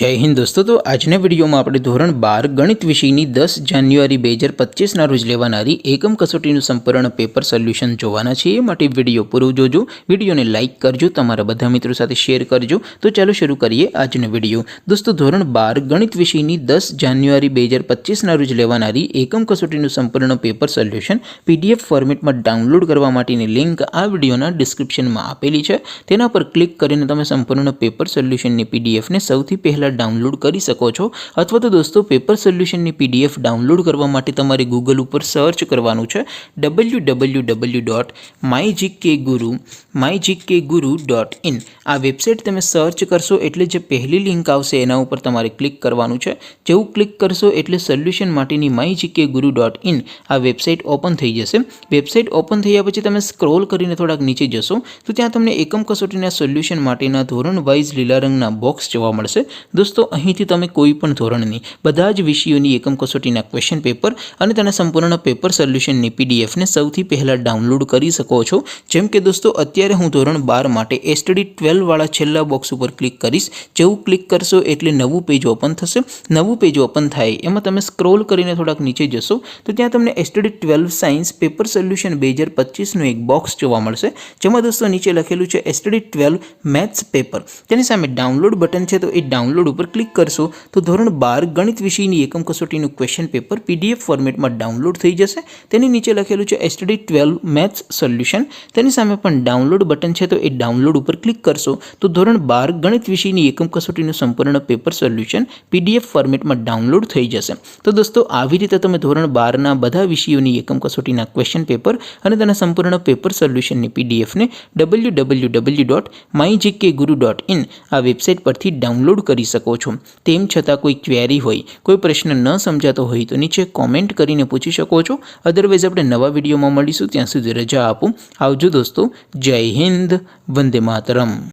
जय हिंद दोस्तों। तो આજના વિડીયોમાં આપણે ધોરણ 12 ગણિત વિષયની 10 જાન્યુઆરી 2025ના રોજ લેવાનારી એકમ કસોટીનું સંપૂર્ણ પેપર સોલ્યુશન જોવાના છે। એ માટે વિડીયો પૂરો જોજો, વિડીયોને લાઇક કરજો, તમારા બધા મિત્રો સાથે શેર કરજો। તો ચાલો શરૂ કરીએ આજનો વિડીયો। દોસ્તો ધોરણ 12 ગણિત વિષયની 10 જાન્યુઆરી 2025ના રોજ લેવાનારી એકમ કસોટીનું સંપૂર્ણ પેપર સોલ્યુશન પીડીએફ ફોર્મેટમાં ડાઉનલોડ કરવા માટેની લિંક આ વિડીયોના ડિસ્ક્રિપ્શનમાં આપેલી છે। તેના પર ક્લિક કરીને તમે સંપૂર્ણ પેપર સોલ્યુશનની પીડીએફને સૌથી પહેલા डाउनलॉड कर सको छो। अथवा तो दोस्तों पेपर सोल्यूशन की पीडीएफ डाउनलॉड करवा माटे तमारे गूगल पर सर्च करवानुं छे www.mygkguru.in। आ वेबसाइट तमे सर्च करशो एटले जे पहली लिंक आवशे एना उपर तमारे क्लिक करवानुं छे। जेवुं क्लिक करशो एटले सोल्यूशन माटेनी mygkguru.in आ वेबसाइट ओपन थई जशे। वेबसाइट ओपन थया पछी तमे स्क्रॉल करीने थोड़ाक नीचे जशो तो त्यां तमने एकम कसोटीना सोल्यूशन माटेना धोरण वाइज लीला रंगना बॉक्स जोवा मळशे। दोस्तों અહીંથી તમે કોઈ પણ ધોરણની બધા જ વિષયોની એકમ કસોટીના ક્વેશ્ચન પેપર અને તેના સંપૂર્ણ પેપર સોલ્યુશનની પીડીએફને સૌથી પહેલા ડાઉનલોડ કરી શકો છો। જેમ કે દોસ્તો અત્યારે હું ધોરણ 12 માટે એસટીડી 12 વાળા છેલ્લા બોક્સ ઉપર ક્લિક કરીશ। જેવું ક્લિક કરશો એટલે નવું પેજ ઓપન થશે। નવું પેજ ઓપન થાય એમાં તમે સ્ક્રોલ કરીને થોડાક નીચે જશો તો ત્યાં તમને એસટીડી 12 સાયન્સ પેપર સોલ્યુશન 2025નું એક બોક્સ જોવા મળશે। જેમાં દોસ્તો નીચે લખેલું છે એસટીડી 12 મેથ્સ પેપર। તેની સામે ડાઉનલોડ બટન છે તો એ डाउनलॉड पर क्लिक करशो तो धोरण 12 गणित विषयनी एकम कसोटीનું क्वेश्चन पेपर पीडीएफ फॉर्मेट में डाउनलॉड थई जशे। तेनी नीचे लखेलुं छे एसटीडी 12 मैथ्स सोल्यूशन। तेनी सामे पण डाउनलॉड बटन छे तो ए डाउनलॉड पर क्लिक करशो तो धोरण 12 गणित विषयनी एकम कसोटीનું संपूर्ण पेपर सोल्यूशन पीडीएफ फॉर्मेट में डाउनलॉड थई जशे। तो दोस्तों આવી રીતે તમે ધોરણ 12 ના બધા વિષયોની એકમ કસોટીના ક્વેશ્ચન પેપર અને તેના સંપૂર્ણ પેપર સોલ્યુશનની પીડીએફ ને www.mygkguru.in આ વેબસાઇટ પરથી डाउनलॉड કરી શકો છો। તેમ છતાં કોઈ ક્વેરી હોય, કોઈ પ્રશ્ન ન સમજાતો હોય તો નીચે કોમેન્ટ કરીને પૂછી શકો છો। અધરવાઇઝ આપણે નવા વિડીયોમાં મળીશું, ત્યાં સુધી રજા આપો। આવજો દોસ્તો। જય હિન્દ, વંદે માતરમ।